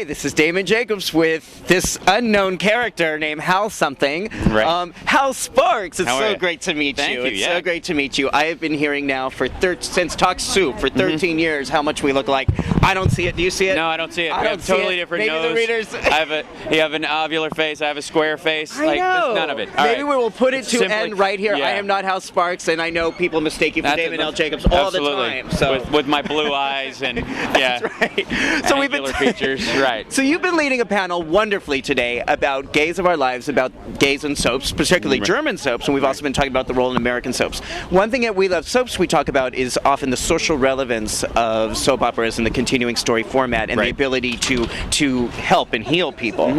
this is Damon Jacobs with this unknown character named Hal something. Right. Hal Sparks. It's How are so you? great to meet Thank you, It's yeah. so great to meet you. I have been hearing now for since Talk Soup for 13 years how much we look like. I don't see it. Do you see it? No, I don't see it. I We don't have see totally it. different Maybe nose. the readers. You have an ovular face. I have a square face. I know. None of it. All Maybe right. we will put it to Simply- end right here. yeah. I am not Hal Sparks, and I know people mistake you for That's Damon it. L. Jacobs all Absolutely. the time. So with my blue eyes and yeah, that's right. So we've been angular features. Right. So you've been leading a panel wonderfully today about gays of our lives, about gays in soaps, particularly Right. German soaps, and we've also been talking about the role in American soaps. One thing at We Love Soaps we talk about is often the social relevance of soap operas and the continuing story format and the Right. ability to help and heal people.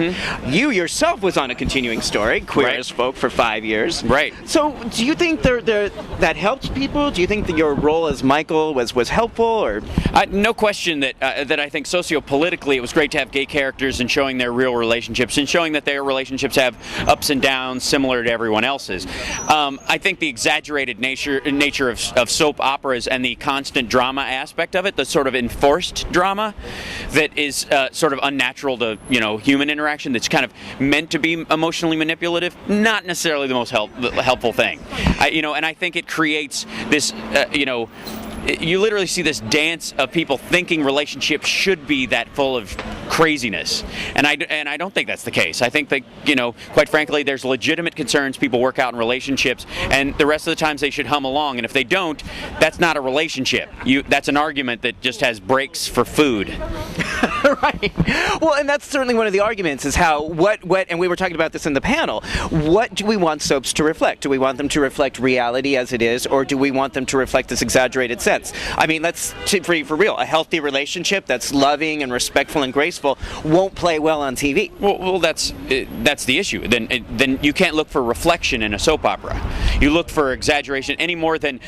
You yourself was on a continuing story, Queer Right. as Folk, for 5 years. Right. So do you think that helped people? Do you think that your role as Michael was helpful? Or No question that I think sociopolitically it was great to have gay characters and showing their real relationships and showing that their relationships have ups and downs similar to everyone else's. I think the exaggerated nature of soap operas and the constant drama aspect of it, the sort of enforced drama that is sort of unnatural to human interaction, that's kind of meant to be emotionally manipulative, not necessarily the most helpful thing. And I think it creates this you literally see this dance of people thinking relationships should be that full of craziness, and I don't think that's the case. I think that quite frankly, there's legitimate concerns people work out in relationships, and the rest of the times they should hum along. And if they don't, that's not a relationship. That's an argument that just has breaks for food. Right. Well, and that's certainly one of the arguments is how and we were talking about this in the panel. What do we want soaps to reflect? Do we want them to reflect reality as it is, or do we want them to reflect this exaggerated sense? I mean, let's for real. A healthy relationship that's loving and respectful and graceful won't play well on TV. Well, that's the issue. Then you can't look for reflection in a soap opera. You look for exaggeration any more than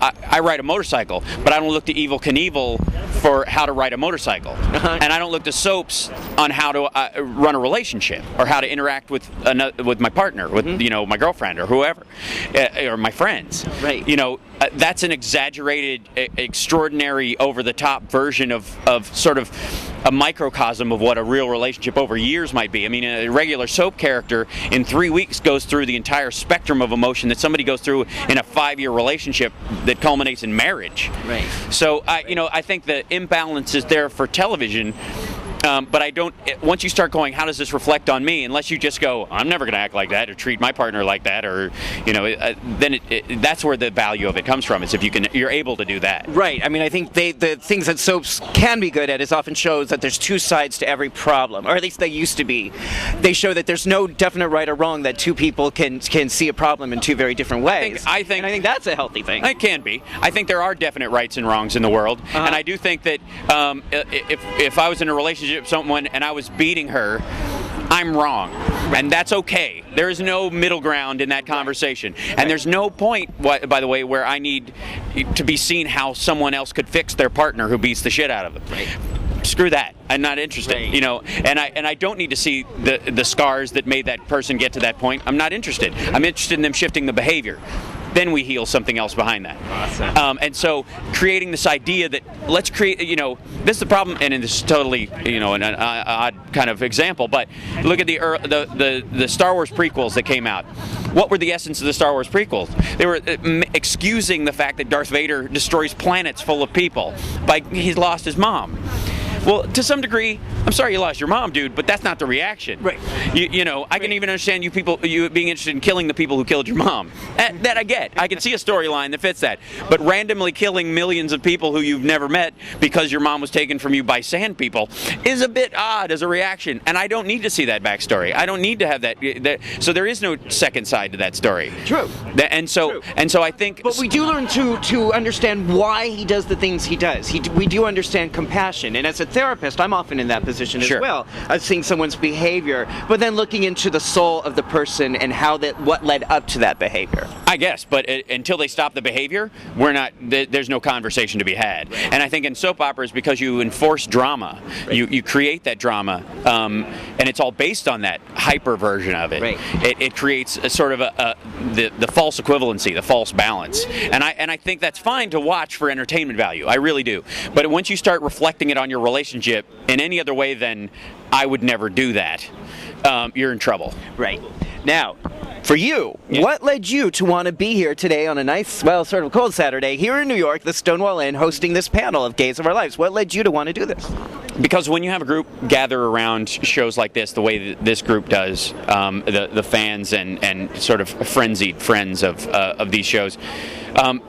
I ride a motorcycle, but I don't look to Evel Knievel for how to ride a motorcycle, and I don't look to soaps on how to run a relationship or how to interact with my partner, with my girlfriend or whoever, or my friends. Right. That's an exaggerated, extraordinary, over-the-top version of sort of a microcosm of what a real relationship over years might be. I mean, a regular soap character in 3 weeks goes through the entire spectrum of emotion that somebody goes through in a 5-year relationship that culminates in marriage. Right. So, I think the imbalance is there for television. But I don't. Once you start going, how does this reflect on me? Unless you just go, I'm never going to act like that or treat my partner like that, or then that's where the value of it comes from. Is if you're able to do that. Right. I mean, I think the things that soaps can be good at is often shows that there's two sides to every problem, or at least they used to be. They show that there's no definite right or wrong, that two people can see a problem in two very different ways. I think that's a healthy thing. It can be. I think there are definite rights and wrongs in the world, and I do think that if I was in a relationship with someone and I was beating her, I'm wrong, and that's okay. There is no middle ground in that conversation, and there's no point, by the way, where I need to be seen how someone else could fix their partner who beats the shit out of them. Right. Screw that. I'm not interested. Right. And I don't need to see the scars that made that person get to that point. I'm not interested. I'm interested in them shifting the behavior. Then we heal something else behind that. Awesome. And so creating this idea that let's create, this is the problem, and this is totally, an odd kind of example, but look at the Star Wars prequels that came out. What were the essence of the Star Wars prequels? They were excusing the fact that Darth Vader destroys planets full of people by he's lost his mom. Well, to some degree, I'm sorry you lost your mom, dude, but that's not the reaction. Right. I can even understand you being interested in killing the people who killed your mom. That I get. I can see a storyline that fits that. But randomly killing millions of people who you've never met because your mom was taken from you by sand people is a bit odd as a reaction. And I don't need to see that backstory. I don't need to have that. So there is no second side to that story. True. And so I think. But we do learn to understand why he does the things he does. We do understand compassion, and as a therapist, I'm often in that position as well, of seeing someone's behavior, but then looking into the soul of the person and what led up to that behavior. I guess, but until they stop the behavior, there's no conversation to be had. And I think in soap operas, because you enforce drama, you create that drama, and it's all based on that hyper version of it. Right. It creates a sort of the false equivalency, the false balance. And I think that's fine to watch for entertainment value. I really do. But once you start reflecting it on your relationship relationship in any other way than I would never do that, you're in trouble. Right. Now, for you, what led you to want to be here today on a nice, well, sort of cold Saturday here in New York, the Stonewall Inn, hosting this panel of Gays of Our Lives? What led you to want to do this? Because when you have a group gather around shows like this, the way that this group does, the fans and sort of frenzied friends of these shows,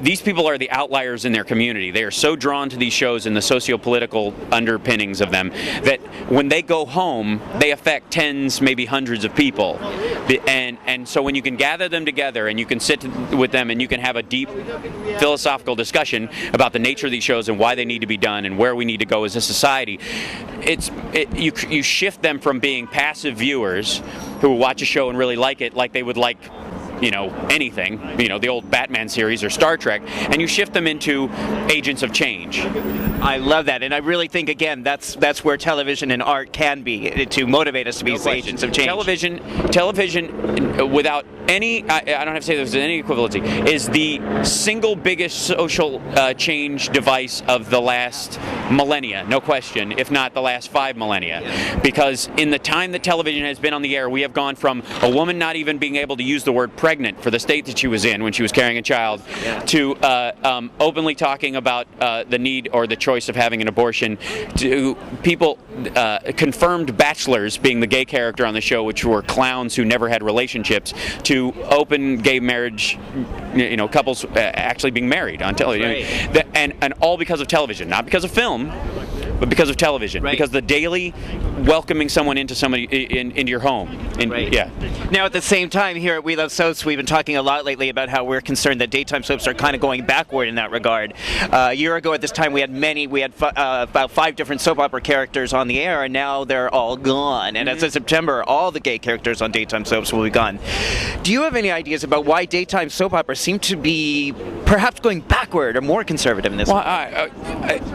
these people are the outliers in their community. They are so drawn to these shows and the socio-political underpinnings of them that when they go home, they affect tens, maybe hundreds of people. And so when you can gather them together and you can sit with them and you can have a deep philosophical discussion about the nature of these shows and why they need to be done and where we need to go as a society, you shift them from being passive viewers who watch a show and really like it like they would like anything, the old Batman series or Star Trek, and you shift them into agents of change. I love that, and I really think, again, that's where television and art can be, to motivate us to be agents of change. Television, without any, I don't have to say there's any equivalency, is the single biggest social change device of the last millennia, no question, if not the last 5 millennia. Because in the time that television has been on the air, we have gone from a woman not even being able to use the word pregnant for the state that she was in when she was carrying a child, to openly talking about the need or the choice of having an abortion, to people, confirmed bachelors being the gay character on the show, which were clowns who never had relationships, to open gay marriage, couples actually being married on television. Right. And all because of television, not because of film, but because of television. Right. Because the daily welcoming someone into into your home. Right. Yeah. Now, at the same time, here at We Love Soaps, we've been talking a lot lately about how we're concerned that daytime soaps are kind of going backward in that regard. A year ago at this time, we had about 5 different soap opera characters on the air, and now they're all gone. And as of September, all the gay characters on daytime soaps will be gone. Do you have any ideas about why daytime soap operas seem to be perhaps going backward or more conservative in this? Well,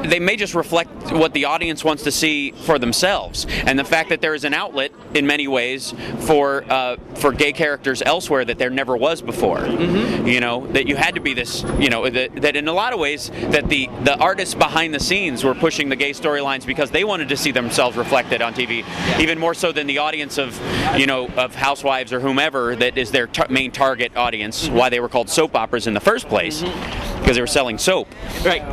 they may just reflect what the audience wants to see for themselves, and the fact that there is an outlet in many ways for gay characters elsewhere that there never was before. Mm-hmm. That you had to be this, that in a lot of ways that the artists behind the scenes were pushing the gay storylines because they wanted to see themselves reflected on TV, even more so than the audience of housewives or whomever that is their main target audience, why they were called soap operas in the first place. Because they were selling soap. Right.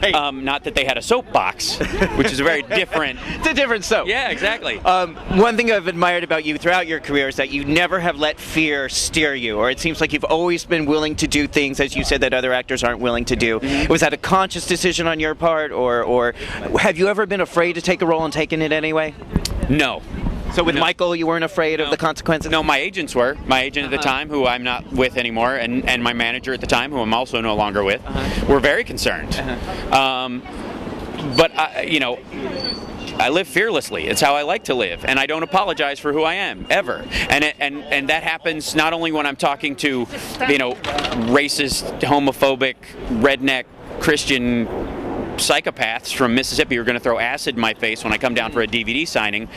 Right. Not that they had a soapbox, which is very different. It's a different soap. Yeah, exactly. One thing I've admired about you throughout your career is that you never have let fear steer you, or it seems like you've always been willing to do things, as you said, that other actors aren't willing to do. Mm-hmm. Was that a conscious decision on your part, or have you ever been afraid to take a role and taken it anyway? No. So with Michael, you weren't afraid of the consequences? No, my agents were. My agent at the time, who I'm not with anymore, and my manager at the time, who I'm also no longer with, were very concerned. But, I live fearlessly. It's how I like to live, and I don't apologize for who I am, ever. And that happens not only when I'm talking to, racist, homophobic, redneck, Christian psychopaths from Mississippi who are going to throw acid in my face when I come down for a DVD signing,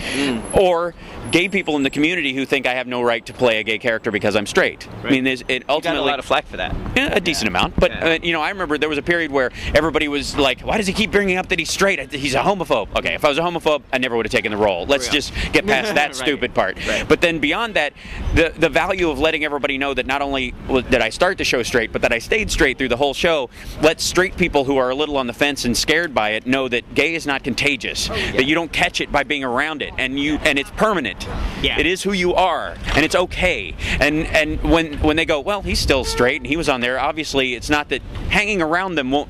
or gay people in the community who think I have no right to play a gay character because I'm straight. Right. I mean, it ultimately... You got a lot of flack for that. Yeah, a decent amount. But, I remember there was a period where everybody was like, why does he keep bringing up that he's straight? He's a homophobe. Okay, if I was a homophobe, I never would have taken the role. Let's just get past that stupid part. Right. But then beyond that, the value of letting everybody know that not only did I start the show straight, but that I stayed straight through the whole show, let straight people who are a little on the fence and scared by it know that gay is not contagious, that you don't catch it by being around it, and it's permanent. Yeah. It is who you are, and it's okay. And when they go, well, he's still straight and he was on there, obviously it's not that hanging around them won't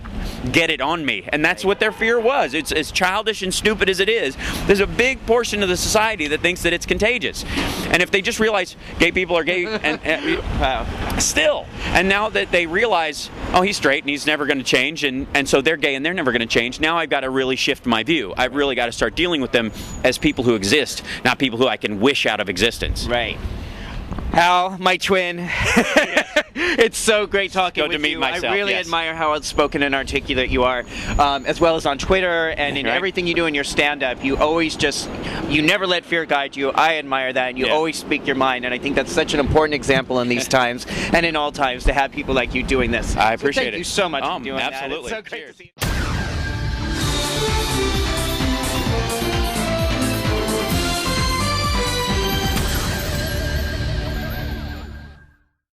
get it on me, and that's what their fear was. It's as childish and stupid as it is. There's a big portion of the society that thinks that it's contagious, and if they just realize gay people are gay, and still, and now that they realize, oh, he's straight and he's never going to change, and so they're gay and they're never going to change, now I've got to really shift my view. I've really got to start dealing with them as people who exist, not people who I can wish out of existence. Right. Hal, my twin, it's so great talking with you. Myself, I really admire how outspoken and articulate you are, as well as on Twitter and in everything you do in your stand-up. You always you never let fear guide you. I admire that, and you always speak your mind, and I think that's such an important example in these times, and in all times, to have people like you doing this. I appreciate it. Thank you so much for doing absolutely. that. It's so great Cheers. to see you.